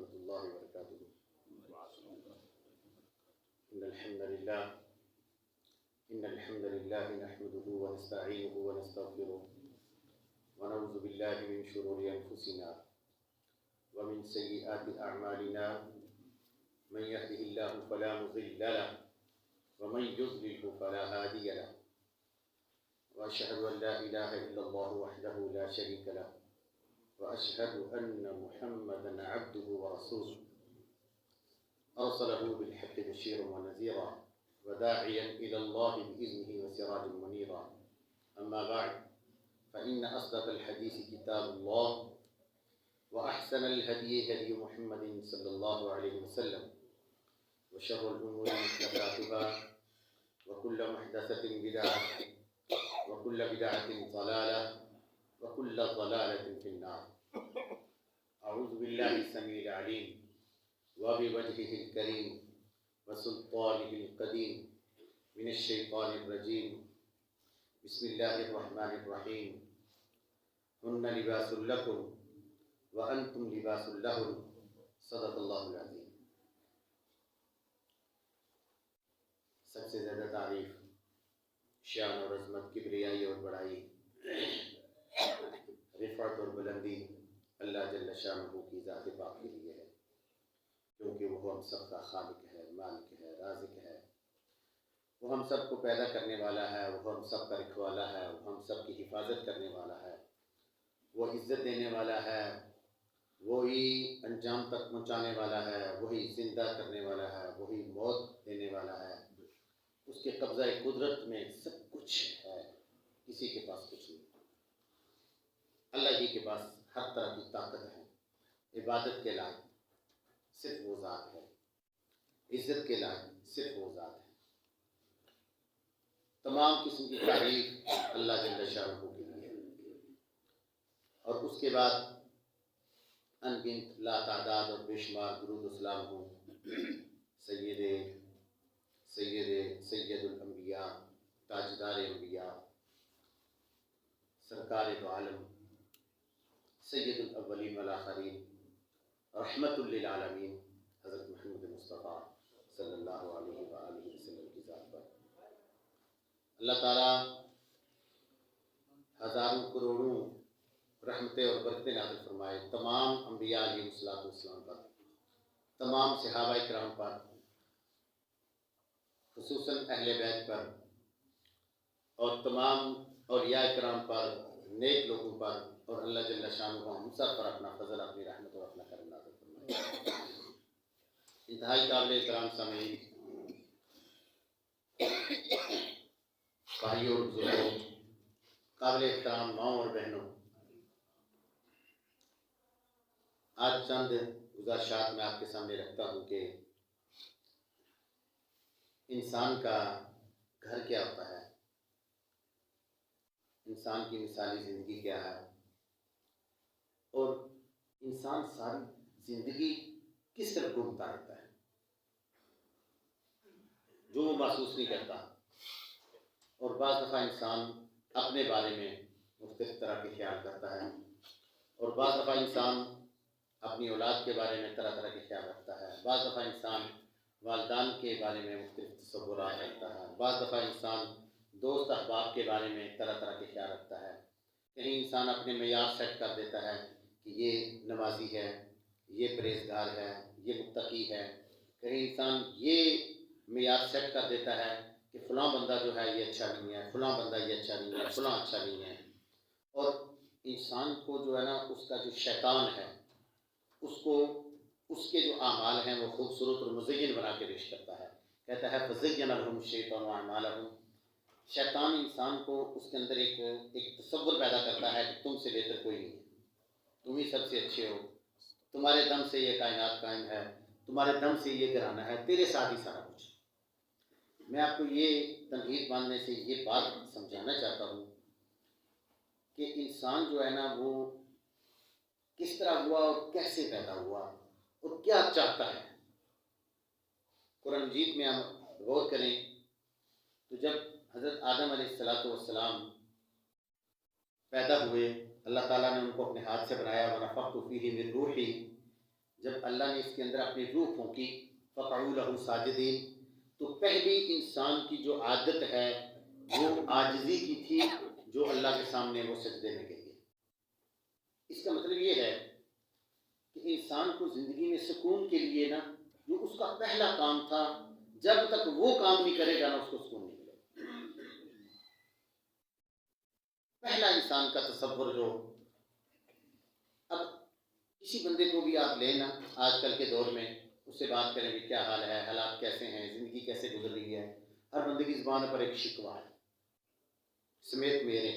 ورحمۃ اللہ وبرکاتہ۔ إن الحمد لله نحمده ونستعينه ونستغفره ونعوذ بالله من شرور أنفسنا ومن سيئات أعمالنا، من يهده الله فلا مضل له ومن يضلل فلا هادي له، وأشهد أن لا إله إلا الله وحده لا شريك له، وأشهد أن محمدا عبده ورسوله أرسله بالحق بشيرا ونذيرا وداعيا إلى الله بإذنه وسراجا منيرا. أما بعد، فإن أصدق الحديث كتاب الله، وأحسن الهدي هدي محمد صلى الله عليه وسلم، وشر الأمور محدثاتها، وكل محدثة بدعة، وكل بدعة ضلالة، وكل ضلالة في النار. أعوذ بالله السميع العليم وبوجهه الكريم وسلطانه القديم من الشيطان الرجيم. بسم الله الرحمن الرحيم. هن لباس لكم وأنتم لباس لهن. صدق اللہ العظیم. سب سے زیادہ تعریف، شان اور عظمت، کبریائی اور بڑائی، رفعت اور بلندی اللہ جل شانہ کی ذات پاک کے لیے ہے، کیونکہ وہ ہم سب کا خالق ہے، مالک ہے، رازق ہے. وہ ہم سب کو پیدا کرنے والا ہے، وہ ہم سب کا رکھوالا ہے، وہ ہم سب کی حفاظت کرنے والا ہے، وہ عزت دینے والا ہے، وہی انجام تک پہنچانے والا ہے، وہی زندہ کرنے والا ہے، وہی موت دینے والا ہے. اس کے قبضہ قدرت میں سب کچھ ہے، کسی کے پاس کچھ نہیں. اللہ ہی کے پاس ہر طرح کی طاقت ہے. عبادت کے لائق صرف وہ ذات ہے، عزت کے لائق صرف وہ ذات ہے. تمام قسم کی تعریف اللہ جل شانہ کے لیے، اور اس کے بعد ان گنت لا تعداد اور بے شمار درود و سلام ہوں سید الانبیاء، تاجدار انبیاء، سرکار دو عالم، سید الاولین والآخرین، رحمت للعالمین، حضرت محمد مصطفیٰ صلی اللہ علیہ وآلہ وسلم کی ذات پر اللہ تعالیٰ ہزاروں کروڑوں رحمتیں اور برکتیں نازل فرمائے تمام انبیاء علیہ السلام پر، تمام صحابہ کرام پر، خصوصاً اہل بیت پر، اور تمام اولیاء کرام پر، نیک لوگوں پر، اور اللہ جل شانہ ہم سب پر اپنا فضل، اپنی رحمت اور اپنا کرم نازل فرمائے. انتہائی قابل احترام سامعین، بھائیوں اور بزرگوں، قابل احترام ماؤں اور بہنوں، آج چند گزارشات میں آپ کے سامنے رکھتا ہوں کہ انسان کا گھر کیا ہوتا ہے، انسان کی مثالی زندگی کیا ہے، اور انسان ساری زندگی کس طرح گھومتا رہتا ہے جو وہ محسوس نہیں کرتا. اور بعض دفعہ انسان اپنے بارے میں مختلف طرح کے خیال کرتا ہے، اور بعض دفعہ انسان اپنی اولاد کے بارے میں طرح طرح کے خیال رکھتا ہے، بعض دفعہ انسان والدین کے بارے میں مختلف تصورات رکھتا ہے، بعض دفعہ انسان دوست احباب کے بارے میں طرح طرح کے خیال رکھتا ہے. کہیں انسان اپنے معیار سیٹ کر دیتا ہے کہ یہ نمازی ہے، یہ پرہیزگار ہے، یہ متقی ہے. کہیں انسان یہ معیار سیٹ کر دیتا ہے کہ فلاں بندہ جو ہے یہ اچھا نہیں ہے، فلاں بندہ یہ اچھا نہیں ہے، فلاں اچھا نہیں ہے. اور انسان کو جو ہے نا، اس کا جو شیطان ہے، اس کو اس کے جو اعمال ہیں وہ خوبصورت اور مزین بنا کے پیش کرتا ہے. کہتا ہے فَزَيَّنَ لَهُمُ الشَّيْطَانُ أَعْمَالَهُمْ. شیطان انسان کو اس کے اندر ایک تصور پیدا کرتا ہے کہ تم سے بہتر کوئی نہیں ہے، تم ہی سب سے اچھے ہو، تمہارے دم سے یہ کائنات قائم ہے، تمہارے دم سے یہ گھرانہ ہے، تیرے ساتھ ہی سارا کچھ. میں آپ کو یہ تنقید باندھنے سے یہ بات سمجھانا چاہتا ہوں کہ انسان جو ہے نا وہ کس طرح ہوا اور کیسے پیدا ہوا اور کیا چاہتا ہے. قرآن مجید میں ہم غور کریں تو جب حضرت آدم علیہ السلام پیدا ہوئے، اللہ تعالیٰ نے ان کو اپنے ہاتھ سے بنایا. وَنَفَخْتُ فِيهِ مِن رُوحِي. جب اللہ نے اس کے اندر اپنی روح پھونکی فقعوا لہ ساجدین، تو پہلی انسان کی جو عادت ہے وہ عاجزی کی تھی، جو اللہ کے سامنے وہ سجدے میں گر گئی۔ اس کا مطلب یہ ہے کہ انسان کو زندگی میں سکون کے لیے نا، جو اس کا پہلا کام تھا، جب تک وہ کام نہیں کرے گا نا اس کو سکون نہیں ملے گا۔ پہلا انسان کا تصور جو، اب کسی بندے کو بھی آپ لینا آج کل کے دور میں، اس سے بات کریں کہ کیا حال ہے، حالات کیسے ہیں، زندگی کیسے گزر رہی ہے، ہر بندے کی زبان پر ایک شکوہ ہے، سمیت میرے،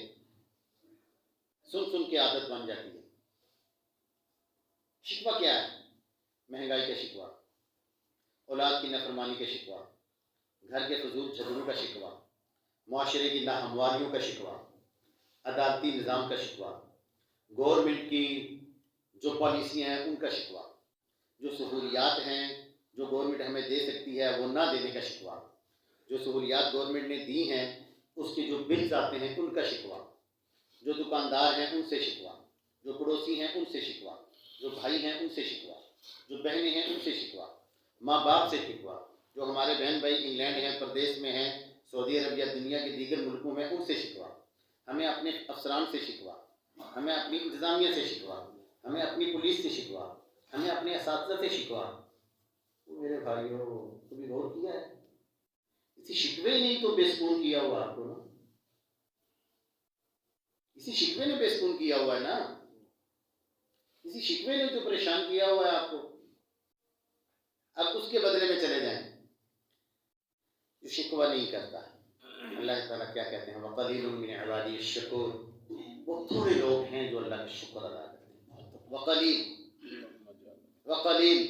سن سن کے عادت بن جاتی ہے۔ شکوہ کیا ہے؟ مہنگائی کا شکوہ، اولاد کی نافرمانی کا شکوہ، گھر کے فضول جھگڑوں کا شکوہ، معاشرے کی ناہمواریوں کا شکوہ، عدالتی نظام کا شکوہ، گورنمنٹ کی جو پالیسیاں ہیں ان کا شکوہ، جو سہولیات ہیں جو گورنمنٹ ہمیں دے سکتی ہے وہ نہ دینے کا شکوہ، جو سہولیات گورنمنٹ نے دی ہیں اس کے جو بلز آتے ہیں ان کا شکوہ، جو دکاندار ہیں ان سے شکوہ، جو پڑوسی ہیں ان سے شکوہ، جو بھائی ہیں ان سے شکوہ، جو بہنیں ہیں ان سے شکوہ، ماں باپ سے شکوہ، جو ہمارے بہن بھائی انگلینڈ ہیں، پردیس میں ہیں، سعودی عربیہ، دنیا کے دیگر ملکوں میں، ان سے شکوہ، ہمیں اپنے افسران سے شکوہ، ہمیں اپنی انتظامیہ سے شکوہ، ہمیں اپنی پولیس سے شکوہ، ہمیں اپنے اساتذہ سے شکوہ۔ میرے بھائیوں، کبھی غور کیا ہے؟ اسی شکوے نے تو بے سکون کیا ہوا آپ کو نا، اسی شکوے نے بے سکون کیا ہوا ہے نا، اسی شکوے نے تو پریشان کیا ہوا ہے آپ کو۔ اب اس کے بدلے میں چلے جائیں جو شکوہ نہیں کرتا۔ اللہ تعالیٰ کیا کہتے ہیں؟ وَقَلِيلٌ مِّنْ عِبَادِيَ الشَّكُورُ، وہ تھوڑے لوگ ہیں جو اللہ کا شکر ادا کرتے ہیں۔ وقلیل،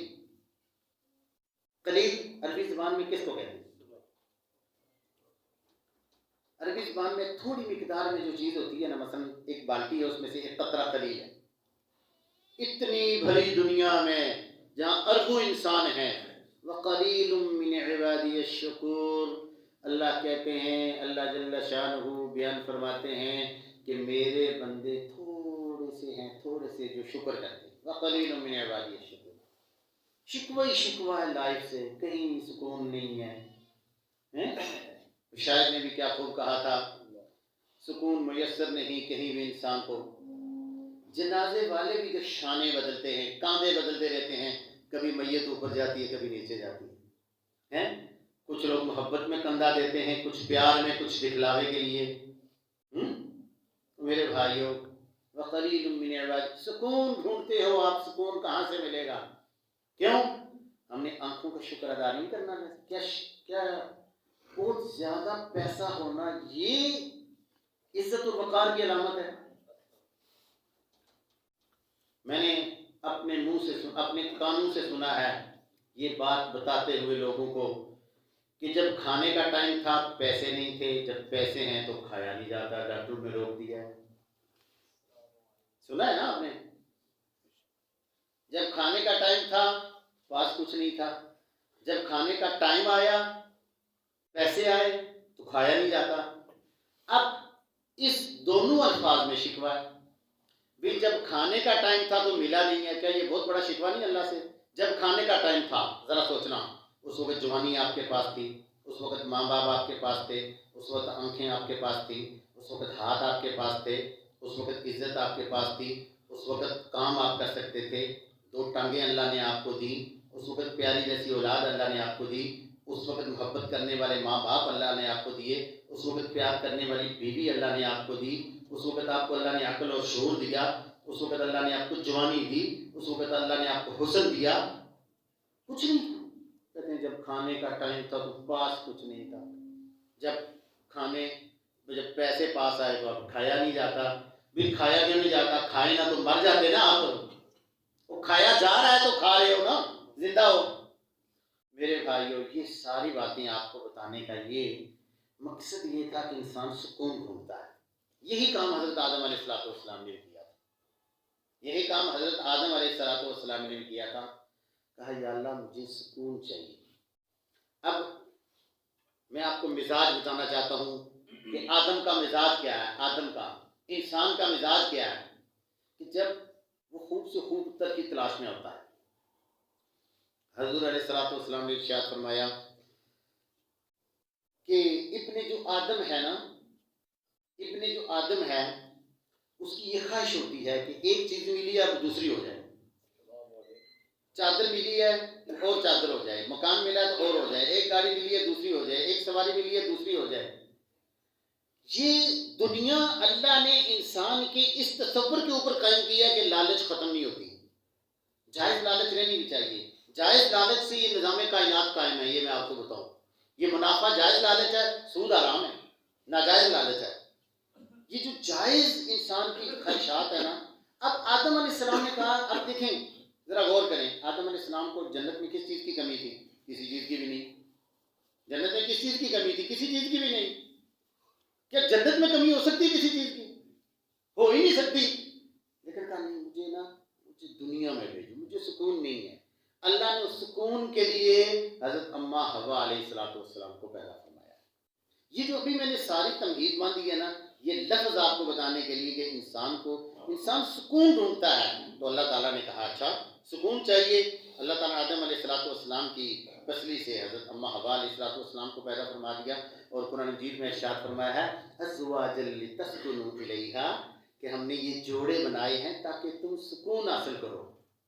قلیل عربی زبان میں کس کو کہتے ہیں؟ عربی زبان میں تھوڑی مقدار میں جو چیز ہوتی ہے نا، مثلا ایک بالٹی ہے اس میں سے ایک قطرہ قلیل ہے۔ اتنی بھری دنیا میں جہاں اربوں انسان ہیں، وقلیل من عبادی الشکور، اللہ کہتے ہیں، اللہ جل شانہ بیان فرماتے ہیں کہ میرے بندے تھوڑے سے ہیں، تھوڑے سے جو شکر کرتے ہیں۔ وقلیل من عبادی الشکور، شکوہ ہی شکوہ ہے لائف سے، کہیں سکون نہیں ہے۔ شاعر نے بھی کیا خوب کہا تھا، سکون میسر نہیں کہیں بھی انسان کو، جنازے والے بھی جو شانے بدلتے ہیں، کاندھے بدلتے رہتے ہیں، کبھی میت اوپر جاتی ہے کبھی نیچے جاتی ہے۔ کچھ لوگ محبت میں کندھا دیتے ہیں، کچھ پیار میں، کچھ دکھلاوے کے لیے۔ میرے بھائیوں، وقلیل من عبادی، سکون ڈھونڈتے ہو آپ، سکون کہاں سے ملے گا؟ کیوں؟ ہم نے آنکھوں کا شکر ادا نہیں کرنا ہے؟ کیا بہت زیادہ پیسہ ہونا یہ عزت و وقار کی علامت ہے؟ میں نے اپنے منہ سے اپنے کانوں سے سنا ہے یہ بات بتاتے ہوئے لوگوں کو کہ جب کھانے کا ٹائم تھا پیسے نہیں تھے، جب پیسے ہیں تو کھایا نہیں جاتا، ڈاکٹر نے روک دیا ہے۔ سنا ہے نا آپ نے؟ جب کھانے کا ٹائم تھا پاس کچھ نہیں تھا، جب کھانے کا ٹائم آیا پیسے آئے تو کھایا نہیں جاتا۔ اب اس دونوں الفاظ میں شکوہ ہے بھی، جب کھانے کا ٹائم تھا تو ملا نہیں ہے، کیا یہ بہت بڑا شکوہ نہیں اللہ سے؟ جب کھانے کا ٹائم تھا، ذرا سوچنا، اس وقت جوانی آپ کے پاس تھی، اس وقت ماں باپ آپ کے پاس تھے، اس وقت آنکھیں آپ کے پاس تھی، اس وقت ہاتھ آپ کے پاس تھے، اس وقت عزت آپ کے پاس تھی، اس وقت کام آپ کر سکتے تھے، 2 ٹانگیں اللہ نے آپ کو دی، اس وقت پیاری جیسی اولاد اللہ نے آپ کو دی، اس وقت محبت کرنے والے ماں باپ اللہ نے آپ کو دیے، اس وقت پیار کرنے والی بیوی اللہ نے آپ کو دی، اس وقت آپ کو اللہ نے عقل اور شعور دیا، اس وقت اللہ نے آپ کو جوانی دی، اس وقت اللہ نے آپ کو حسن دیا، کچھ نہیں تھا۔ کہتے ہیں جب کھانے کا ٹائم تھا تو پاس کچھ نہیں تھا، جب پیسے پاس آئے تو اب کھایا نہیں جاتا۔ بھی کھایا کیوں نہیں جاتا؟ کھائے نہ تو مر جاتے نا آپ، وہ کھایا جا رہا ہے تو کھا رہے ہو نا، زندہ ہو۔ میرے بھائیوں، یہ ساری باتیں آپ کو بتانے کا یہ مقصد یہ تھا کہ انسان سکون ڈھونڈتا ہے۔ یہی کام حضرت آدم علیہ السلام نے کیا تھا، یہی کام حضرت آدم علیہ السلام نے کیا تھا۔ کہا یا اللہ مجھے سکون چاہیے۔ اب میں آپ کو مزاج بتانا چاہتا ہوں کہ آدم کا مزاج کیا ہے، آدم کا، انسان کا مزاج کیا ہے، کہ جب وہ خوب سے خوب تر کی تلاش میں ہوتا ہے، حضور علیہ الصلوۃ والسلام نے ارشاد فرمایا کہ ابن جو آدم ہے نا، ابن جو آدم ہے اس کی یہ خواہش ہوتی ہے کہ ایک چیز ملی ہے اب دوسری ہو جائے، چادر ملی ہے اور چادر ہو جائے، مکان ملا ہے تو اور ہو جائے، ایک گاڑی ملی ہے دوسری ہو جائے، ایک سواری ملی ہے دوسری ہو جائے۔ یہ دنیا اللہ نے انسان کے اس تصور کے اوپر قائم کیا کہ لالچ ختم نہیں ہوتی، جائز لالچ رہنی بھی چاہیے۔ جائز لالچ سے یہ نظام کائنات قائم ہے، یہ میں آپ کو بتاؤں۔ یہ منافع جائز لالچ ہے، سود حرام ہے، ناجائز لالچ ہے۔ یہ جو جائز انسان کی خواہشات ہے نا، اب آدم علیہ السلام نے کہا، اب دیکھیں ذرا غور کریں، آدم علیہ السلام کو جنت میں کس چیز کی کمی تھی؟ کسی چیز کی بھی نہیں۔ جنت میں کس چیز کی کمی تھی؟ کسی چیز کی بھی نہیں۔ کیا جنت میں کمی ہو سکتی ہے کسی چیز کی؟ ہو ہی نہیں سکتی۔ لیکن کہا نہیں، مجھے دنیا میں بھیجو، مجھے سکون نہیں ہے۔ اللہ نے اس سکون کے لیے حضرت اماں حوا علیہ السلام کو پیدا فرمایا۔ یہ جو ابھی میں نے ساری تمہید باندھی ہے نا، یہ لفظ آپ کو بتانے کے لیے کہ انسان سکون ڈھونڈتا ہے، تو اللہ تعالیٰ نے کہا اچھا سکون چاہیے، اللہ تعالیٰ نے آدم علیہ السلام کی پسلی سے حضرت اماں حوا علیہ السلام کو پیدا فرما دیا، اور قرآن مجید میں ارشاد فرمایا ہے ازواجا لتسکنوا الیہا، کہ ہم نے یہ جوڑے بنائے ہیں تاکہ تم سکون حاصل کرو،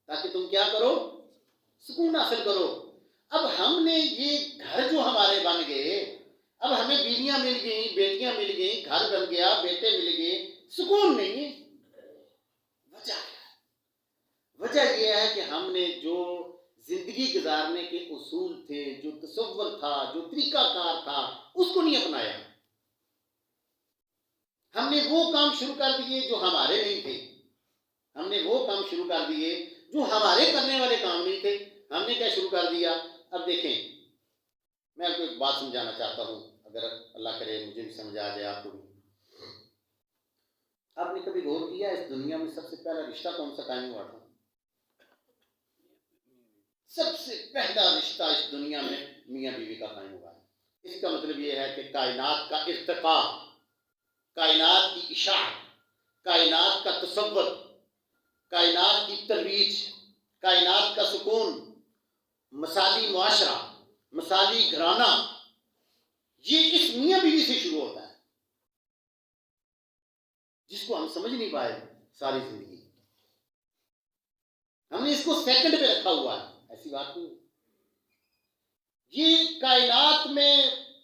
تاکہ تم کیا کرو؟ سکون حاصل کرو۔ اب ہم نے یہ گھر جو ہمارے بن گئے، اب ہمیں بیویاں مل گئیں، بیٹیاں مل گئیں، گھر بن گیا، بیٹے مل گئے، سکون نہیں ہے۔ وجہ کیا ہے؟ وجہ یہ ہے کہ ہم نے جو زندگی گزارنے کے اصول تھے، جو تصور تھا، جو طریقہ کار تھا، اس کو نہیں اپنایا۔ ہم نے وہ کام شروع کر دیے جو ہمارے نہیں تھے، ہم نے وہ کام شروع کر دیے جو ہمارے کرنے والے کام نہیں تھے۔ ہم نے کیا شروع کر دیا؟ اب دیکھیں، میں آپ کو ایک بات سمجھانا چاہتا ہوں، اگر اللہ کرے مجھے بھی سمجھ آ جائے آپ کو بھی۔ آپ نے کبھی غور کیا اس دنیا میں سب سے پہلا رشتہ کون سا قائم ہوا تھا؟ سب سے پہلا رشتہ اس دنیا میں میاں بیوی کا قائم ہوا ہے۔ اس کا مطلب یہ ہے کہ کائنات کا ارتقاء، کائنات کی اشاعت، کائنات کا تصور، کائنات کی ترویج، کائنات کا سکون، مثالی معاشرہ، مثالی گھرانہ، یہ اس میاں بیوی سے شروع ہوتا ہے، جس کو ہم سمجھ نہیں پائے ساری زندگی۔ ہم نے اس کو سیکنڈ پہ رکھا ہوا ہے، ایسی بات نہیں۔ یہ کائنات میں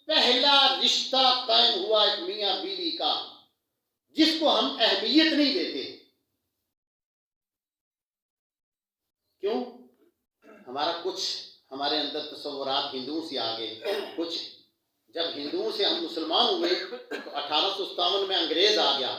پہلا رشتہ قائم ہوا ایک میاں بیوی کا، جس کو ہم اہمیت نہیں دیتے۔ کیوں؟ ہمارے اندر تصورات ہندوؤں سے آ گئے، کچھ جب ہندوؤں سے ہم مسلمان ہوئے تو 1857 میں انگریز آ گیا۔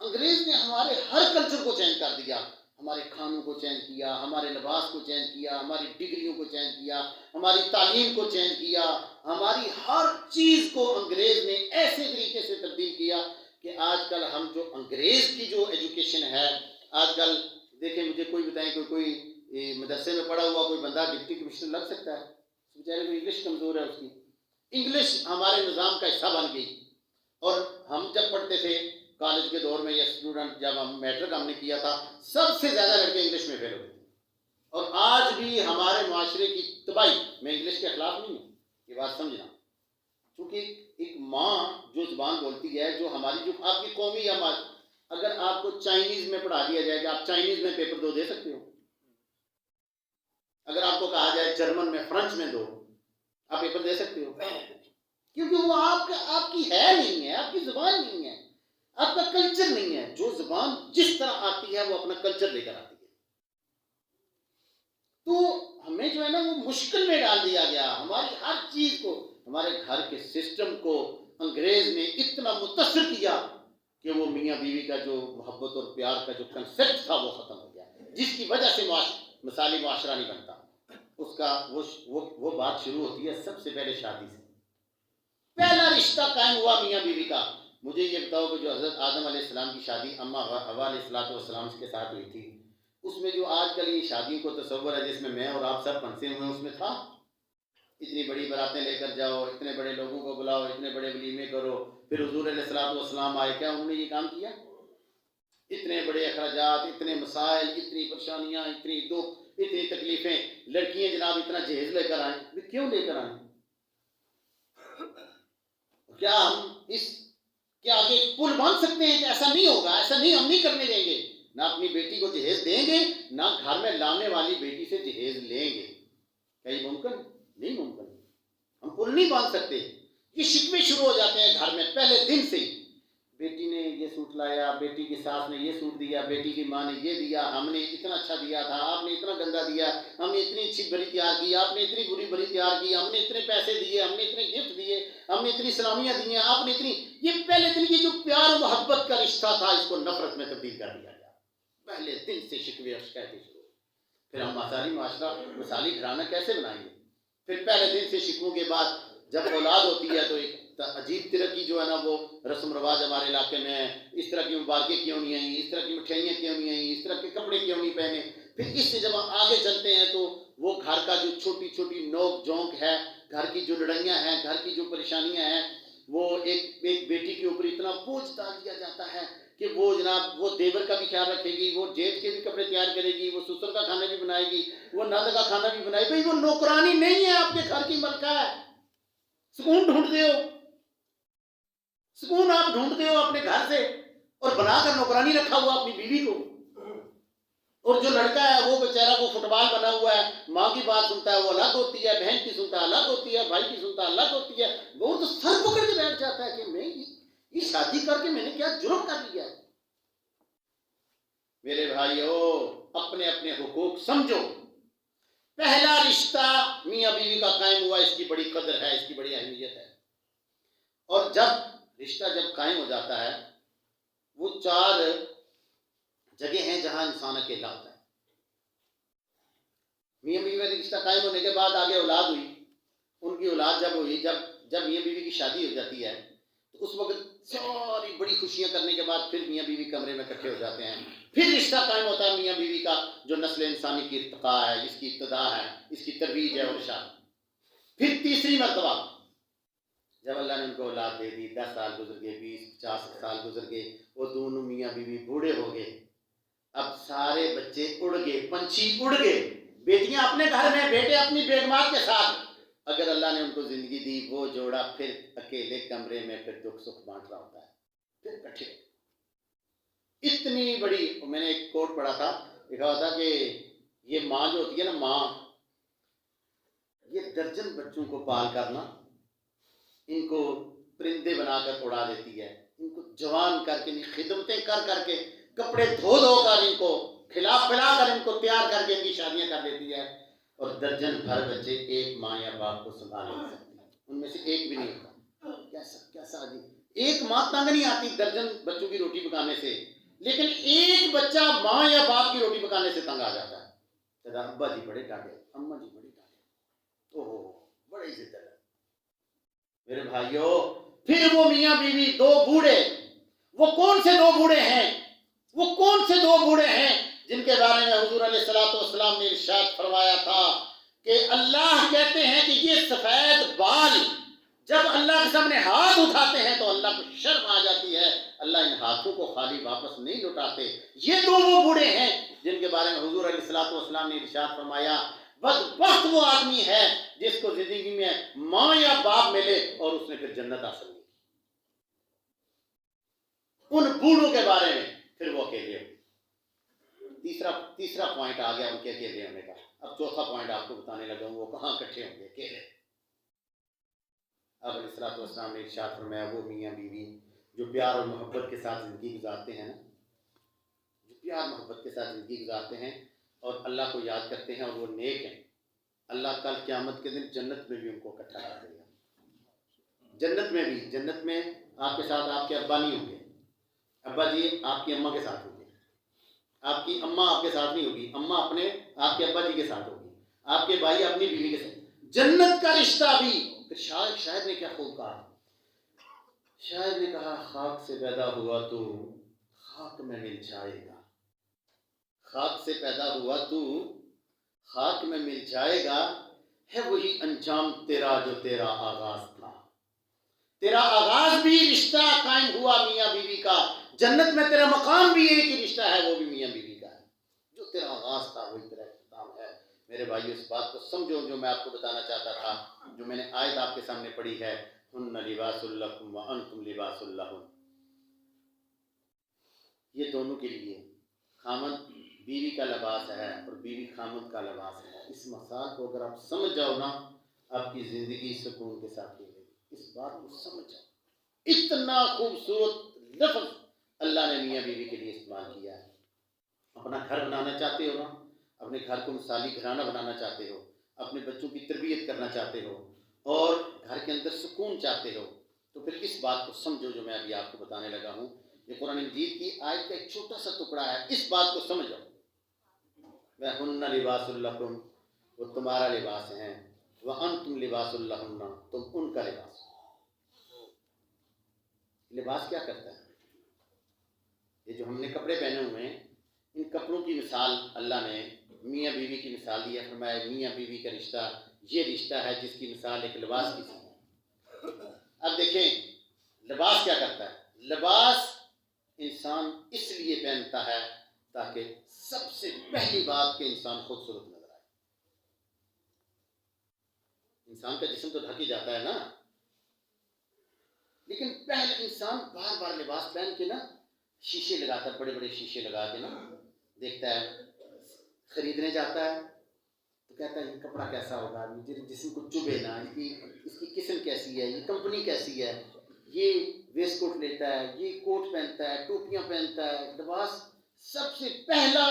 انگریز نے ہمارے ہر کلچر کو چینج کر دیا، ہمارے کھانوں کو چینج کیا، ہمارے لباس کو چینج کیا، ہماری ڈگریوں کو چینج کیا، ہماری تعلیم کو چینج کیا، ہماری ہر چیز کو انگریز نے ایسے طریقے سے تبدیل کیا کہ آج کل ہم جو انگریز کی جو ایجوکیشن ہے، آج کل دیکھیں، مجھے کوئی بتائیں کہ کوئی مدرسے میں پڑھا ہوا کوئی بندہ ڈپٹی کمشنر لگ سکتا ہے؟ بیچارے کو انگلش کمزور ہے، اس کی انگلش ہمارے نظام کا حصہ بن گئی۔ اور ہم جب پڑھتے تھے کالج کے دور میں، یا اسٹوڈنٹ جب ہم میٹرک ہم نے کیا تھا، سب سے زیادہ لڑکے انگلش میں فیل ہوتے تھے۔ اور آج بھی ہمارے معاشرے کی تباہی، میں انگلش کے خلاف نہیں ہوں، یہ بات سمجھنا، کیونکہ ایک ماں جو زبان بولتی ہے، جو ہماری، جو آپ کی قومی، یا اگر آپ کو چائنیز میں پڑھا دیا جائے کہ آپ چائنیز میں پیپر دے سکتے ہو؟ اگر آپ کو کہا جائے جرمن میں، فرنچ میں دو، آپ پیپر دے سکتے ہو؟ کیونکہ وہ آپ کی ہے نہیں ہے، آپ کی زبان نہیں ہے، آپ کا کلچر نہیں ہے۔ جو زبان جس طرح آتی ہے وہ اپنا کلچر لے کر آتی ہے۔ تو ہمیں جو ہے نا وہ مشکل میں ڈال دیا گیا، ہماری ہر چیز کو، ہمارے گھر کے سسٹم کو انگریز نے اتنا متاثر کیا کہ وہ میاں بیوی کا جو محبت اور پیار کا جو کنسیپٹ تھا وہ ختم ہو گیا، جس کی وجہ سے مثالی معاشرہ نہیں بنتا۔ اس کا وہ بات شروع ہوتی ہے سب سے پہلے شادی سے۔ پہلا رشتہ قائم ہوا میاں بیوی کا۔ مجھے یہ بتاؤ کہ جو حضرت آدم علیہ السلام کی شادی اماں حوا علیہ السلام کے ساتھ ہوئی تھی، اس میں جو آج کل یہ شادیوں کو تصور ہے جس میں اور آپ سب پھنسے ہوئے ہیں، اس میں تھا؟ اتنی بڑی براتیں لے کر جاؤ، اتنے بڑے لوگوں کو بلاؤ، اتنے بڑے ولیمے کرو، پھر حضور علیہ السلام آئے، کیا انہوں نے یہ کام کیا؟ اتنے بڑے اخراجات، اتنے مسائل، اتنی پریشانیاں، اتنی دکھ، اتنی تکلیفیں، لڑکیاں جناب اتنا جہیز لے کر آئیں، کیوں لے کر آئیں؟ کیا ہم اس کے آگے پل باندھ سکتے ہیں کہ ایسا نہیں ہوگا، ایسا نہیں، ہم نہیں کرنے دیں گے؟ نہ اپنی بیٹی کو جہیز دیں گے، نہ گھر میں لانے والی بیٹی سے جہیز لیں گے۔ کیا یہ ممکن؟ نہیں ممکن، ہم پل نہیں باندھ سکتے۔ یہ شکوے شروع ہو جاتے ہیں گھر میں پہلے دن سے ہی، بیٹی نے یہ سوٹ لایا، بیٹی کی ساس نے یہ سوٹ دیا، بیٹی کی ماں نے یہ دیا، ہم نے اتنا اچھا دیا تھا، آپ نے اتنا گندا دیا، ہم نے اتنی اچھی بری تیار کی، آپ نے اتنی بری بری تیار کی، ہم نے اتنے پیسے دیے، ہم نے اتنے گفٹ دیے، ہم نے اتنی سلامیاں دی ہیں، آپ نے اتنی۔ یہ پہلے دن کی جو پیار و محبت کا رشتہ تھا، اس کو نفرت میں تبدیل کر دیا گیا۔ پہلے دن سے شکوے اور شکایتیں شروع۔ پھر ہم مثالی معاشرہ، مثالی گھرانہ کیسے بنائیں گے؟ پھر پہلے دن سے شکووں کے بعد جب اولاد ہوتی ہے تو ایک عجیب طرح کی جو ہے نا وہ رسم رواج ہمارے علاقے میں ہے، اس طرح کی مبارکیں کیوں نہیں آئیں، اس طرح کی مٹھائیاں کیوں نہیں آئیں، اس طرح کے کپڑے کیوں نہیں پہنے۔ پھر اس سے جب ہم آگے چلتے ہیں تو وہ گھر کا جو چھوٹی چھوٹی نوک جھونک ہے، گھر کی جو لڑائیاں ہیں، گھر کی جو پریشانیاں ہیں، وہ ایک بیٹی کے اوپر اتنا بوجھ ڈال دیا جاتا ہے کہ وہ جناب وہ دیور کا بھی خیال رکھے گی، وہ جیٹھ کے بھی کپڑے تیار کرے گی، وہ سسر کا کھانا بھی بنائے گی، وہ نند کا کھانا بھی بنائے گی۔ وہ نوکرانی نہیں ہے، آپ کے گھر کی ملکہ ہے۔ سکون ڈھونڈتے ہو، سکون آپ ڈھونڈتے ہو اپنے گھر سے، اور بنا کر نوکرانی رکھا ہوا اپنی بیوی کو۔ اور جو لڑکا ہے وہ بیچارہ وہ فٹ بال بنا ہوا ہے، ماں کی بات سنتا ہے وہ الگ ہوتی ہے، بہن کی سنتا ہے الگ ہوتی ہے، بھائی کی سنتا ہے الگ ہوتی ہے۔ وہ تو سر پکڑ کے بیٹھ جاتا ہے کہ میں یہ شادی کر کے میں نے کیا جرم کر لیا ہے۔ میرے بھائیو، اپنے اپنے حقوق سمجھو۔ پہلا رشتہ میاں بیوی کا قائم ہوا، اس کی بڑی قدر ہے، اس کی بڑی اہمیت ہے۔ اور جب رشتہ جب قائم ہو جاتا ہے، وہ 4 جگہ ہیں جہاں انسان اکیلا ہوتا ہے۔ میاں بیوی کا رشتہ قائم ہونے کے بعد آگے اولاد ہوئی، ان کی اولاد جب ہوئی، جب میاں بیوی کی شادی ہو جاتی ہے تو اس وقت ساری بڑی خوشیاں کرنے کے بعد پھر میاں بیوی کمرے میں اکٹھے ہو جاتے ہیں۔ پھر رشتہ قائم ہوتا ہے میاں بیوی کا، جو نسل انسانی کی ارتقاء ہے، اس کی ابتدا ہے، اس کی ترویج ہے اور ارشاد۔ پھر تیسری مرتبہ جب اللہ نے ان کو اولاد دے دی، 10 سال گزر گئے، 20-50 سال گزر گئے، وہ دونوں میاں بیوی بوڑھے ہو گئے، اب سارے بچے اڑ گئے، پنچھی اڑ گئے، بیٹیاں اپنے گھر میں، بیٹے اپنی بیگمات کے ساتھ۔ اگر اللہ نے ان کو زندگی دی، وہ جوڑا پھر اکیلے کمرے میں پھر دکھ سکھ بانٹ رہا ہوتا ہے، پھر اکٹھے۔ اتنی بڑی، میں نے ایک کوٹ پڑھا تھا، لکھا ہوا تھا کہ یہ ماں جو ہوتی ہے نا، ماں یہ درجن بچوں کو پال کرنا، ان کو پرندے بنا کر اڑا دیتی ہے، ان کو جوان کر کے، خدمتیں کر کر کے، کپڑے دھو کر، ان کو کھلا پلا کر، ان کو تیار کر کے ان کی شادیاں کر دیتی ہے، اور درجن بھر بچے ایک ماں یا باپ کو سنبھال نہیں سکتے، ان میں سے ایک بھی نہیں ہوتا۔ کیسا عجیب، ایک ماں تنگ نہیں آتی درجن بچوں کی روٹی پکانے سے، لیکن ایک بچہ ماں یا باپ کی روٹی پکانے سے تنگ آ جاتا ہے۔ ابا جی بڑے ڈانٹے، اماں جی بڑی ڈانٹے، اوہ بڑی عزت ہے۔ میرے بھائیوں، پھر وہ میاں بیوی 2 بوڑھے، وہ کون سے 2 بوڑھے ہیں؟ وہ کون سے 2 بوڑھے ہیں جن کے بارے میں حضور علیہ السلام نے ارشاد فرمایا تھا کہ اللہ کہتے ہیں کہ یہ سفید بال جب اللہ کے سامنے ہاتھ اٹھاتے ہیں تو اللہ کو شرم آ جاتی ہے، اللہ ان ہاتھوں کو خالی واپس نہیں لوٹاتے۔ یہ 2 وہ بوڑھے ہیں جن کے بارے میں حضور علیہ السلام نے ارشاد فرمایا بدبخت وہ آدمی ہے جس کو زندگی میں ماں یا باپ ملے اور اس نے پھر جنت حاصل کی۔ ان بوڑھوں کے بارے میں پھر وہ اکیلے ہو۔ تیسرا پوائنٹ آ گیا ان کے اکیلے ہونے کا۔ اب چوتھا پوائنٹ آپ کو بتانے لگا ہوں، وہ کہاں اکٹھے ہوں گے اکیلے۔ اب علیہ السلام نے ارشاد فرمایا وہ میاں بیوی جو پیار اور محبت کے ساتھ زندگی گزارتے ہیں نا، جو پیار محبت کے ساتھ زندگی گزارتے ہیں اور اللہ کو یاد کرتے ہیں اور وہ نیک ہیں، اللہ کل قیامت کے دن جنت میں بھی ان کو اکٹھا کر دے گا۔ جنت میں بھی، جنت میں آپ کے ساتھ آپ کے ابا نہیں ہوں گے، ابا جی آپ کی اماں کے ساتھ ہوں گے، آپ کی اماں آپ کے ساتھ نہیں ہوگی، اماں اپنے آپ کے ابا جی کے ساتھ ہوگی، آپ کے بھائی اپنی بیوی کے ساتھ۔ جنت کا رشتہ بھی پھر شاید نے کیا خوب کہا، شاید نے کہا خاک سے پیدا ہوا تو خاک میں مل جائے گا، خاک سے پیدا ہوا تو خاک میں مل جائے گا، ہے وہی انجام تیرا جو تیرا آغاز تھا۔ تیرا آغاز بھی رشتہ قائم ہوا میاں بیوی کا، جنت میں تیرا مقام بھی ایک ہی رشتہ ہے، وہ بھی میاں بیوی کا ہے۔ جو تیرا آغاز تھا وہی تیرا اختتام ہے۔ میرے بھائیو اس بات کو سمجھو جو میں آپ کو بتانا چاہتا تھا، جو میں نے آیت آپ کے سامنے پڑھی ہے، ہن لباس لکم وانتم لباس لہن، یہ دونوں کے لیے خامد بیوی کا لباس ہے اور بیوی خامد کا لباس ہے۔ اس مثال کو اگر آپ سمجھ جاؤ نا، آپ کی زندگی سکون کے ساتھ گزرے گی۔ اس بات کو سمجھ جاؤ، اتنا خوبصورت لفظ اللہ نے میاں بیوی کے لیے استعمال کیا ہے۔ اپنا گھر بنانا چاہتے ہو نا، اپنے گھر کو مثالی گھرانہ بنانا چاہتے ہو، اپنے بچوں کی تربیت کرنا چاہتے ہو اور گھر کے اندر سکون چاہتے ہو، تو پھر اس بات کو سمجھو جو میں ابھی آپ کو بتانے لگا ہوں۔ یہ قرآن مجید کی آیت کا ایک چھوٹا سا ٹکڑا ہے، اس بات کو سمجھو۔ وَهُنَّ لِبَاسٌ لَكُمْ، وہ تمہارا لباس ہیں، وَأَنْتُمْ لِبَاسٌ لَهُنَّ، تم ان کا لباس ہو۔ لباس کیا کرتا ہے؟ یہ جو ہم نے کپڑے پہنے ہوئے ہیں، ان کپڑوں کی مثال اللہ نے میاں بیوی کی مثال دی ہے، فرمایا میاں بیوی کا رشتہ یہ رشتہ ہے جس کی مثال ایک لباس کی سی ہے۔ اب دیکھیں لباس کیا کرتا ہے؟ لباس انسان اس لیے پہنتا ہے تاکہ سب سے پہلی بات کہ انسان خوبصورت نظر آئے۔ انسان کا جسم تو ڈھک ہی جاتا ہے نا، لیکن پہلے انسان بار بار لباس پہن کے نا شیشے لگاتا ہے، بڑے بڑے شیشے لگا کے نا دیکھتا ہے، خریدنے جاتا ہے تو کہتا ہے یہ کپڑا کیسا ہوگا، مجھے جسم کو چبھے نا، اس کی قسم کیسی ہے، یہ کمپنی کیسی ہے، یہ ویسٹ کوٹ لیتا ہے، یہ کوٹ پہنتا ہے، ٹوپیاں پہنتا ہے۔ لباس سب سے پہلا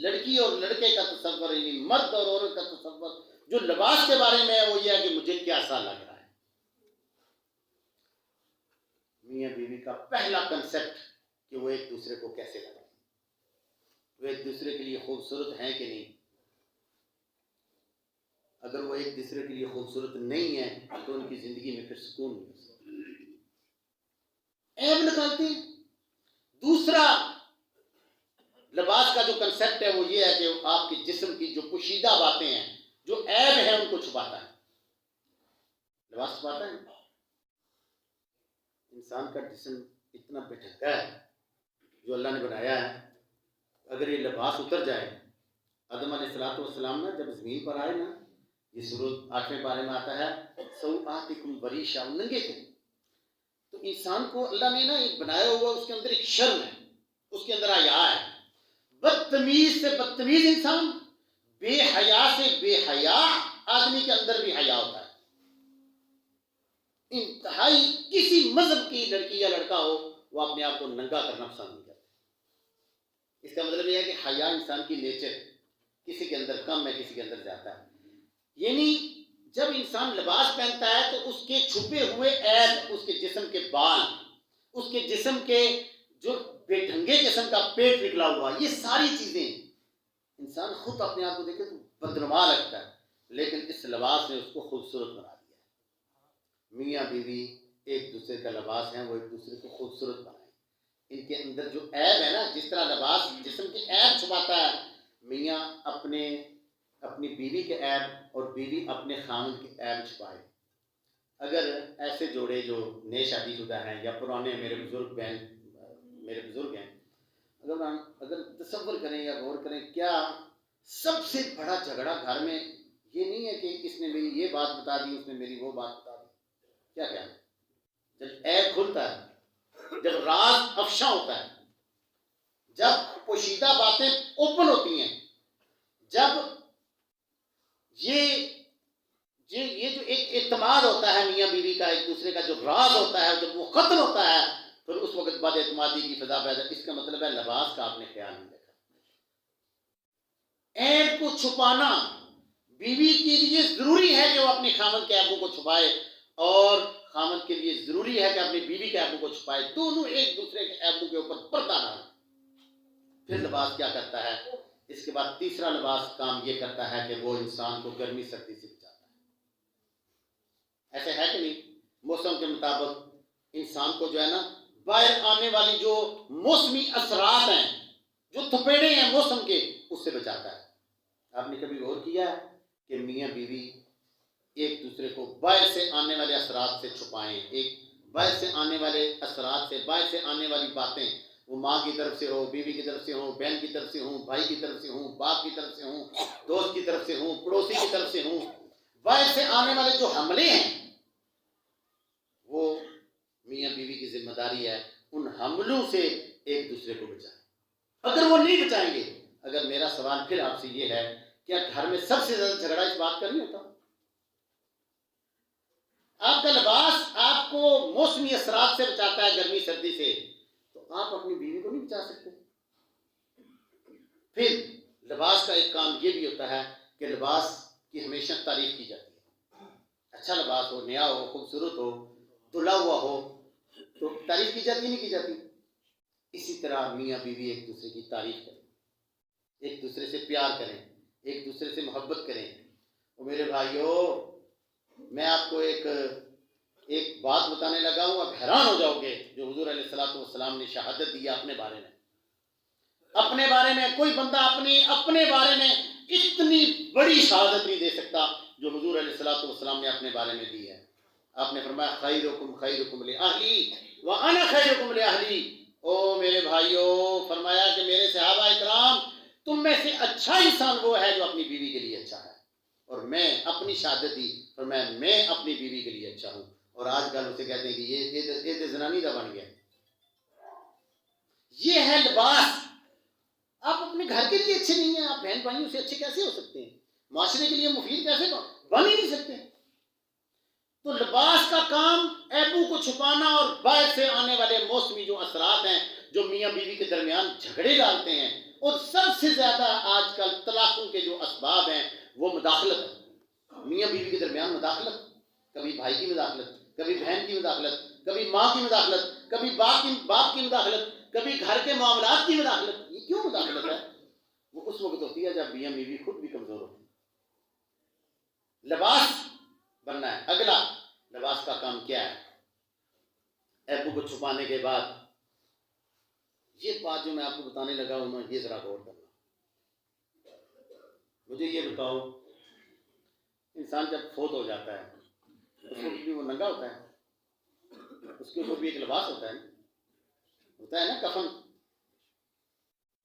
لڑکی اور لڑکے کا تصور، یعنی مرد اور عورت کا تصور جو لباس کے بارے میں ہے وہ یہ ہے کہ مجھے کیسا لگ رہا ہے۔ میاں بیوی کا پہلا کنسپٹ کہ وہ ایک دوسرے کو کیسے لگا، وہ ایک دوسرے کے لیے خوبصورت ہیں کہ نہیں۔ اگر وہ ایک دوسرے کے لیے خوبصورت نہیں ہے تو ان کی زندگی میں پھر سکون نہیں ہو سکتا، عیب نکالتے ہیں۔ دوسرا لباس کا جو کنسپٹ ہے وہ یہ ہے کہ آپ کے جسم کی جو پوشیدہ باتیں ہیں، جو عیب ہے ان کو چھپاتا ہے۔ لباس چھپاتا ہے۔ انسان کا جسم اتنا بے ڈھنگا ہے جو اللہ نے بنایا ہے، اگر یہ لباس اتر جائے، آدم علیہ السلام نا جب زمین پر آئے نا، یہ سورۃ 8ویں پارے میں آتا ہے، سوآتکم وریشا، ننگے تھے۔ تو انسان کو اللہ نے نا ایک بنایا ہوا، اس کے اندر ایک شرم ہے، اس کے اندر حیا ہے۔ بدتمیز سے بدتمیز انسان، بے حیا سے بے حیا آدمی کے اندر بھی حیا ہوتا ہے۔ انتہائی کسی مذہب کی لڑکی یا لڑکا ہو وہ اپنے آپ کو ننگا کرنا پسند نہیں کرتا۔ اس کا مطلب یہ ہے کہ حیا انسان کی نیچر، کسی کے اندر کم ہے، کسی کے اندر زیادہ ہے۔ یعنی جب انسان لباس پہنتا ہے تو اس کے چھپے ہوئے عیب، اس کے جسم کے بال، اس کے جسم کے جو بے ڈھنگے قسم کا پیٹ نکلا ہوا، یہ ساری چیزیں انسان خود اپنے آپ کو دیکھے تو بدنما لگتا ہے، لیکن اس لباس نے اس کو خوبصورت بنا دیا ہے۔ میاں بیوی ایک دوسرے کا لباس ہیں، وہ ایک دوسرے کو خوبصورت بنائیں۔ ان کے اندر جو عیب ہے نا، جس طرح لباس جسم کے عیب چھپاتا ہے، میاں اپنی بیوی کے عیب اور بیوی اپنے خامد کے عیب چھپائے۔ اگر ایسے جوڑے جو نئے شادی شدہ ہیں یا پرانے میرے بزرگ ہیں، اگر تصور کریں یا غور کریں، کیا سب سے بڑا جھگڑا گھر میں یہ نہیں ہے کہ اس نے میری یہ بات بتا دی، اس نے میری وہ بات بتا دی؟ کیا جب عیب کھلتا ہے، جب راز افشاں ہوتا ہے، جب پوشیدہ باتیں اوپن ہوتی ہیں، جب یہ جو ایک اعتماد ہوتا ہے میاں بیوی کا، ایک دوسرے کا جو راز ہوتا ہے، جب وہ ختم ہوتا ہے پھر اس وقت بعد اعتمادی کی فضا پیدا۔ اس کا مطلب ہے لباس کا آپ نے خیال نہیں رکھا۔ عیب کو چھپانا بیوی کے لیے ضروری ہے کہ وہ اپنے خامد کے عیبوں کو چھپائے، اور خامد کے لیے ضروری ہے کہ اپنی بیوی کے عیبوں کو چھپائے۔ دونوں ایک دوسرے کے عیبوں کے اوپر پردہ ڈالیں۔ پھر لباس کیا کرتا ہے؟ اس کے بعد تیسرا لباس کام یہ کرتا ہے کہ وہ انسان کو گرمی سردی سے بچاتا ہے۔ ایسے ہے کہ نہیں؟ موسم کے مطابق انسان کو جو ہے نا باہر آنے والی جو موسمی اثرات ہیں، جو تھپیڑے ہیں موسم کے، اس سے بچاتا ہے۔ آپ نے کبھی غور کیا ہے کہ میاں بیوی ایک دوسرے کو باہر سے آنے والے اثرات سے چھپائیں، ایک باہر سے آنے والے اثرات سے، باہر سے آنے والی باتیں وہ ماں کی طرف سے ہو، بیوی کی طرف سے ہوں، بہن کی طرف سے ہوں، بھائی کی طرف سے ہوں، باپ کی طرف سے ہوں، دوست کی طرف سے ہوں، پڑوسی کی طرف سے ہوں، باہر سے آنے والے جو حملے ہیں وہ میاں بیوی کی ذمہ داری ہے ان حملوں سے ایک دوسرے کو بچائیں۔ اگر وہ نہیں بچائیں گے، اگر میرا سوال پھر آپ سے یہ ہے، کیا گھر میں سب سے زیادہ جھگڑا اس بات کا نہیں ہوتا؟ آپ کا لباس آپ کو موسمی اثرات سے بچاتا ہے، گرمی سردی سے، تو آپ اپنی بیوی کو نہیں بچا سکتے؟ پھر لباس کا ایک کام یہ بھی ہوتا ہے کہ لباس کی ہمیشہ تعریف کی جاتی ہے۔ اچھا لباس ہو، نیا ہو، خوبصورت ہو، دھلا ہوا ہو تو تعریف کی جاتی نہیں کی جاتی؟ اسی طرح میاں بیوی ایک دوسرے کی تعریف کریں، ایک دوسرے سے پیار کریں، ایک دوسرے سے محبت کریں۔ اور میرے بھائیوں، میں آپ کو ایک بات بتانے لگا ہوں، آپ حیران ہو جاؤ گے، جو حضور علیہ السلام نے شہادت دی اپنے بارے میں۔ اپنے بارے میں کوئی بندہ اپنے بارے میں اتنی بڑی شہادت نہیں دے سکتا جو حضور علیہ السلام نے اپنے بارے میں دی ہے۔ آپ نے فرمایا خیرکم خیرکم لأہلی وانا خیرکم لأہلی۔ او میرے بھائیوں، فرمایا کہ میرے صحابہ اکرام، تم میں سے اچھا انسان وہ ہے جو اپنی بیوی کے لیے اچھا ہے، اور میں اپنی شہادت دی، فرمایا میں اپنی بیوی کے لیے اچھا ہوں۔ اور آج کل اسے کہتے ہیں کہ یہ زنانی کا بن گیا۔ یہ ہے لباس۔ آپ اپنے گھر کے لیے اچھے نہیں ہیں، آپ بہن بھائیوں سے اچھے کیسے ہو سکتے ہیں؟ معاشرے کے لیے مفید کیسے بن ہی نہیں سکتے؟ تو لباس کا کام عیبوں کو چھپانا اور باہر سے آنے والے موسمی جو اثرات ہیں جو میاں بیوی کے درمیان جھگڑے ڈالتے ہیں، اور سب سے زیادہ آج کل طلاقوں کے جو اسباب ہیں وہ مداخلت ہے۔ میاں بیوی کے درمیان مداخلت، کبھی بھائی کی مداخلت، کبھی بہن کی مداخلت، کبھی ماں کی مداخلت، کبھی باپ کی مداخلت، کبھی گھر کے معاملات کی مداخلت۔ یہ کیوں مداخلت ہے؟ وہ اس وقت ہوتی ہے جب میاں بیوی خود بھی کمزور ہوتی ہے۔ لباس بننا ہے۔ اگلا لباس کا کام کیا ہے؟ عیبوں کو چھپانے کے بعد یہ بات جو میں آپ کو بتانے لگا ہوں، یہ ذرا غور کرنا۔ مجھے یہ بتاؤ، انسان جب فوت ہو جاتا ہے اس کو بھی وہ ننگا ہوتا ہے؟ اس کے اوپر بھی ایک لباس ہوتا ہے نا، کفن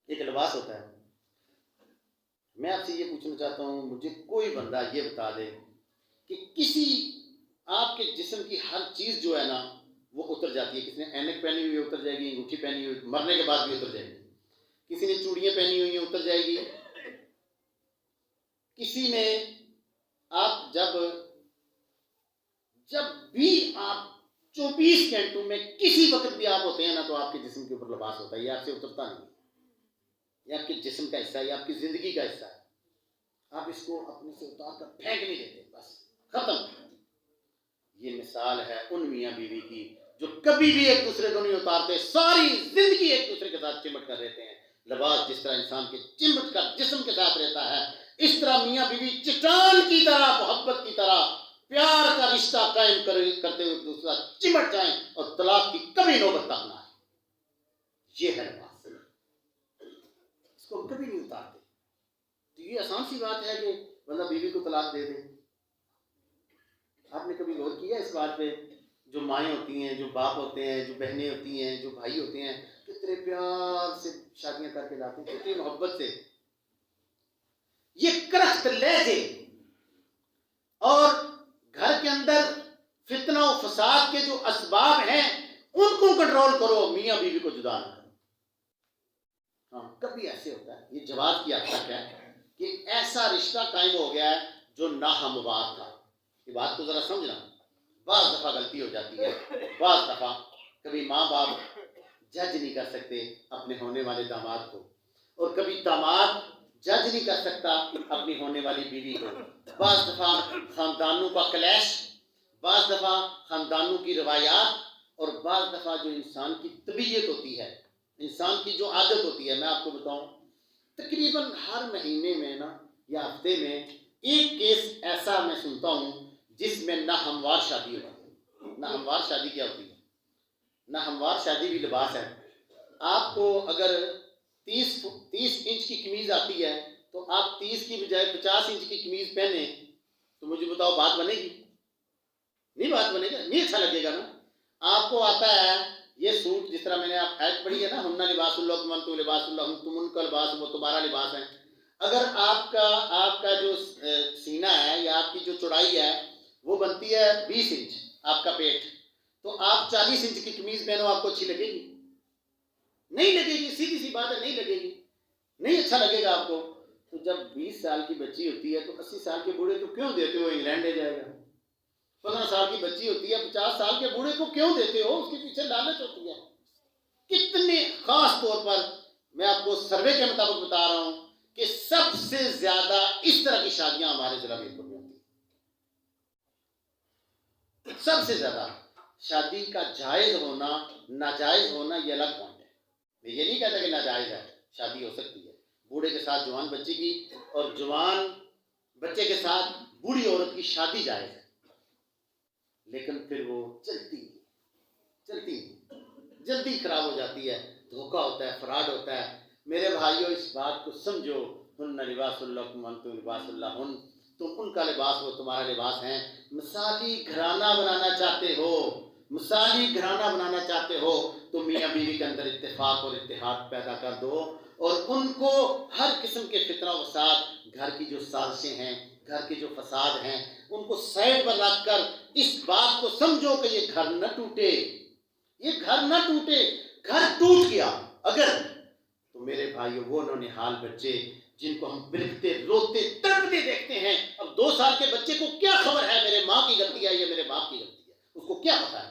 ایک لباس ہوتا ہے۔ میں آپ سے یہ پوچھنا چاہتا ہوں، مجھے کوئی بندہ یہ بتا دے کہ کسی آپ کے جسم کی ہر چیز جو ہے نا وہ اتر جاتی ہے۔ کسی نے اینک پہنی ہوئی اتر جائے گی، انگوٹھی پہنی ہوئی مرنے کے بعد بھی اتر جائے گی۔ کسی نے چوڑیاں پہنی ہوئی ہیں اتر جائے گی۔ کسی نے آپ جب بھی آپ 24 گھنٹوں میں کسی وقت بھی آپ ہوتے ہیں نا تو آپ کے جسم کے اوپر لباس ہوتا ہے، یہ آپ سے اترتا نہیں، یہ آپ کے جسم کا حصہ ہے، یہ آپ کی زندگی کا حصہ ہے۔ آپ اس کو اپنے سے اتار کر پھینک نہیں دیتے، بس ختم۔ یہ مثال ہے ان میاں بیوی کی جو کبھی بھی ایک دوسرے کو نہیں اتارتے، ساری زندگی ایک دوسرے کے ساتھ چمٹ کر رہتے ہیں۔ لباس جس طرح انسان کے چمٹ کر جسم کے ساتھ رہتا ہے، اس طرح میاں بیوی چٹان کی طرح، محبت کی طرح پیار کا رشتہ قائم کرتے ہوئے دوسرا چمٹ جائیں اور طلاق کی کبھی نوبت تک نہ آئے۔ یہ ہے لباس، اس کو کبھی نہیں اتارتے۔ تو یہ آسان سی بات ہے کہ بندہ بیوی کو طلاق دے دے۔ آپ نے کبھی غور کیا اس بات پہ؟ جو مائیں ہوتی ہیں، جو باپ ہوتے ہیں، جو بہنیں ہوتی ہیں، جو بھائی ہوتے ہیں، کتنے پیار سے شادیاں کر کے لاتے ہیں، کتنی محبت سے۔ یہ کرخت لہجے اور گھر کے اندر فتنہ و فساد کے جو اسباب ہیں ان کو کنٹرول کرو، میاں بیوی کو جدا نہ کرو۔ ہاں، کبھی ایسے ہوتا ہے، یہ جواز کی حد تک ہے کہ ایسا رشتہ قائم ہو گیا ہے جو ناہموار تھا۔ یہ بات کو ذرا سمجھنا۔ بعض دفعہ غلطی ہو جاتی ہے، بعض دفعہ کبھی ماں باپ جج نہیں کر سکتے اپنے ہونے والے داماد کو، اور کبھی داماد جج نہیں کر سکتا اپنی ہونے والی بیوی کو۔ بعض دفعہ خاندانوں کا کلیش، بعض دفعہ خاندانوں کی روایات، اور بعض دفعہ جو انسان کی طبیعت ہوتی ہے، انسان کی جو عادت ہوتی ہے۔ میں آپ کو بتاؤں، تقریباً ہر مہینے میں نا یا ہفتے میں ایک کیس ایسا میں سنتا ہوں جس میں ناہموار شادی ہوتی ہے۔ ناہموار شادی کیا ہوتی ہے؟ ناہموار شادی بھی لباس ہے۔ آپ کو اگر 30 انچ کی قمیض آتی ہے تو آپ 30 کی بجائے 50 انچ کی قمیض پہنیں تو مجھے بتاؤ بات بنے گی؟ نہیں بات بنے گا، نہیں اچھا لگے گا نا۔ آپ کو آتا ہے یہ سوٹ جس طرح میں نے آپ آیت پڑھی ہے نا، ہن لباس اللہ تم لباس اللہ، تم ان کا لباس وہ تمہارا لباس ہے. اگر آپ کا جو سینہ ہے یا آپ کی جو چوڑائی ہے وہ بنتی ہے 20 انچ آپ کا پیٹ، تو آپ 40 انچ کی قمیض پہنو، آپ کو اچھی لگے گی؟ نہیں لگے گی. سیدھی سی بات ہے، نہیں لگے گی، نہیں اچھا لگے گا آپ کو. تو جب 20 سال کی بچی ہوتی ہے تو 80 سال کے بوڑھے کو کیوں دیتے ہو انگلینڈ لے جائے گا؟ 15 سال کی بچی ہوتی ہے 50 سال کے بوڑھے کو کیوں دیتے ہو؟ اس کے پیچھے لالچ ہوتی ہے. کتنے خاص طور پر میں آپ کو سروے کے مطابق بتا رہا ہوں کہ سب سے زیادہ اس طرح کی شادیاں ہمارے ضلع میں ہوتی ہیں. سب سے زیادہ شادی کا جائز ہونا ناجائز ہونا یہ الگ پوائنٹ ہے. میں یہ نہیں کہتا کہ ناجائز ہے، شادی ہو سکتی ہے بوڑھے کے ساتھ جوان بچی کی، اور جوان بچے کے ساتھ بوڑھی عورت کی شادی جائز ہے، لیکن پھر وہ چلتی جلدی خراب ہو جاتی ہے، دھوکہ ہوتا ہے، فراڈ ہوتا ہے. میرے بھائیوں اس بات کو سمجھو، ہن لباس اللہ انتم لباس اللہ ہن، تم ان کا لباس وہ تمہارا لباس ہیں. مثالی گھرانہ بنانا چاہتے ہو، مثالی گھرانہ بنانا چاہتے ہو تو میاں بیوی کے اندر اتفاق اور اتحاد پیدا کر دو، اور ان کو ہر قسم کے فتنہ و فساد، گھر کی جو سازشیں ہیں، گھر کے جو فساد ہیں، ان کو سائڈ پر رکھ کر اس بات کو سمجھو کہ یہ گھر نہ ٹوٹے، یہ گھر نہ ٹوٹے. گھر ٹوٹ گیا اگر، تو میرے بھائیو وہ انہوں نے حال بچے جن کو ہم بلکتے روتے تڑپتے دیکھتے ہیں. اب 2 سال کے بچے کو کیا خبر ہے میرے ماں کی غلطی ہے یا میرے باپ کی غلطی ہے؟ اس کو کیا پتا ہے؟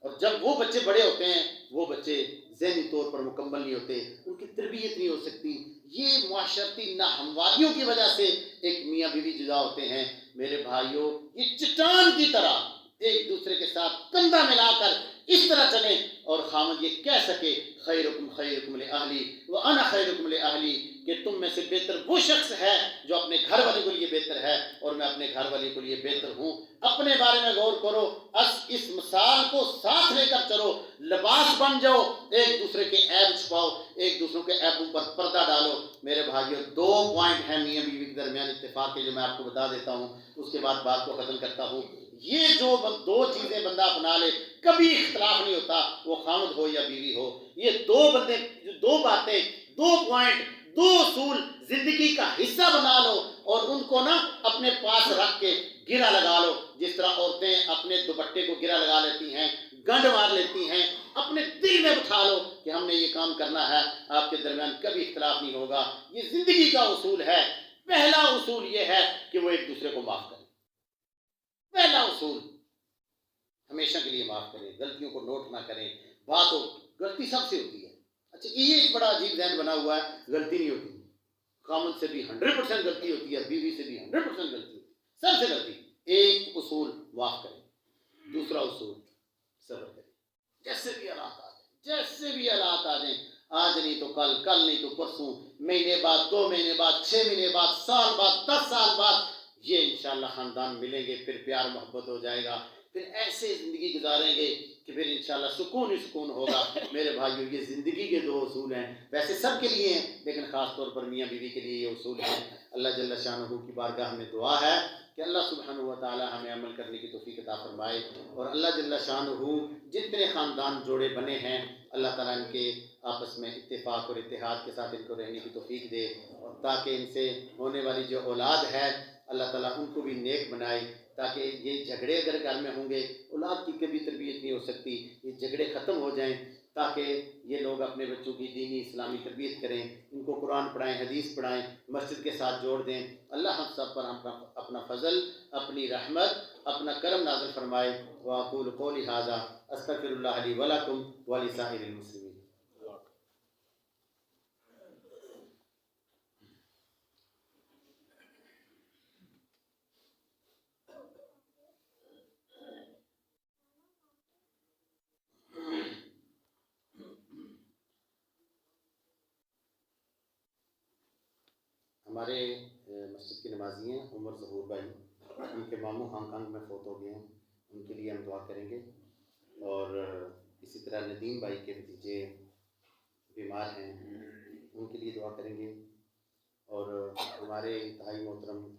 اور جب وہ بچے بڑے ہوتے ہیں، وہ بچے ذہنی طور پر مکمل نہیں ہوتے، ان کی تربیت نہیں ہو سکتی. یہ معاشرتی ناہمواریوں کی وجہ سے ایک میاں بیوی جدا ہوتے ہیں. میرے بھائیوں یہ چٹان کی طرح ایک دوسرے کے ساتھ کندھا ملا کر اس طرح چلیں، اور خاوند یہ کہہ سکے خیرکم خیرکم لأہلی وانا خیرکم لأہلی، کہ تم میں سے بہتر وہ شخص ہے جو اپنے گھر والے کے لیے بہتر ہے، اور میں اپنے گھر والے کے لیے بہتر ہوں. اپنے بارے میں غور کرو، اس مثال کو ساتھ لے کر چلو، لباس بن جاؤ، ایک دوسرے کے عیب چھپاؤ، ایک دوسروں کے عیبوں پر پردہ ڈالو. میرے بھائیوں 2 پوائنٹ ہیں میاں بیوی کے درمیان اتفاق کے، جو میں آپ کو بتا دیتا ہوں، اس کے بعد بات کو ختم کرتا ہوں. یہ جو 2 چیزیں بندہ اپنا لے، کبھی اختلاف نہیں ہوتا، وہ خامد ہو یا بیوی ہو. یہ 2 بندے، 2 باتیں، 2 پوائنٹ، 2 اصول زندگی کا حصہ بنا لو، اور ان کو نا اپنے پاس رکھ کے گرا لگا لو. جس طرح عورتیں اپنے دوپٹے کو گرا لگا لیتی ہیں، گنڈ مار لیتی ہیں، اپنے دل میں بٹھا لو کہ ہم نے یہ کام کرنا ہے، آپ کے درمیان کبھی اختلاف نہیں ہوگا. یہ زندگی کا اصول ہے. پہلا اصول یہ ہے کہ وہ ایک دوسرے کو معاف کریں. پہلا اصول، ہمیشہ کے لیے معاف کریں، غلطیوں کو نوٹ نہ کریں. بات ہو، غلطی سب سے ہوتی ہے. اچھا یہ ایک بڑا عجیب ذہن بنا ہوا ہے، غلطی نہیں ہوتی. خامد سے بھی 100% غلطی ہوتی ہے، بیوی سے بھی 100% غلطی ہوتی ہے، سب سے غلطی. ایک اصول معاف کریں، دوسرا اصول صبر کریں. جیسے بھی حالات آ جائیں، جیسے بھی حالات آ جائیں، آج نہیں تو کل، کل نہیں تو پرسوں، مہینے بعد، 2 مہینے بعد، 6 مہینے بعد، سال بعد، 10 سال بعد، یہ انشاءاللہ خاندان ملیں گے، پھر پیار محبت ہو جائے گا، پھر ایسے زندگی گزاریں گے کہ پھر انشاءاللہ سکون ہی سکون ہوگا. میرے بھائیو یہ زندگی کے 2 اصول ہیں، ویسے سب کے لیے ہیں لیکن خاص طور پر میاں بیوی کے لیے یہ اصول ہیں. اللہ جل شانہ کی بارگاہ میں دعا ہے کہ اللہ سبحانہ و تعالی ہمیں عمل کرنے کی توفیق عطا فرمائے، اور اللہ جل شانہ جتنے خاندان جوڑے بنے ہیں اللہ تعالیٰ ان کے آپس میں اتفاق اور اتحاد کے ساتھ ان کو رہنے کی توفیق دے، اور تاکہ ان سے ہونے والی جو اولاد ہے اللہ تعالیٰ ان کو بھی نیک بنائے، تاکہ یہ جھگڑے اگر گھر میں ہوں گے اولاد کی کبھی تربیت نہیں ہو سکتی. یہ جھگڑے ختم ہو جائیں تاکہ یہ لوگ اپنے بچوں کی دینی اسلامی تربیت کریں، ان کو قرآن پڑھائیں، حدیث پڑھائیں، مسجد کے ساتھ جوڑ دیں. اللہ ہم سب پر اپنا فضل، اپنی رحمت، اپنا کرم نازل فرمائے. وأقول قولي هذا أستغفر الله لي ولكم ولسائر المسلمين. ہمارے مسجد کے نمازی ہیں عمر ظہور بھائی، ان کے ماموں ہانگ کانگ میں فوت ہو گئے ہیں، ان کے لیے ہم دعا کریں گے. اور اسی طرح ندیم بھائی کے بھتیجے بیمار ہیں، ان کے لیے دعا کریں گے. اور ہمارے انتہائی محترم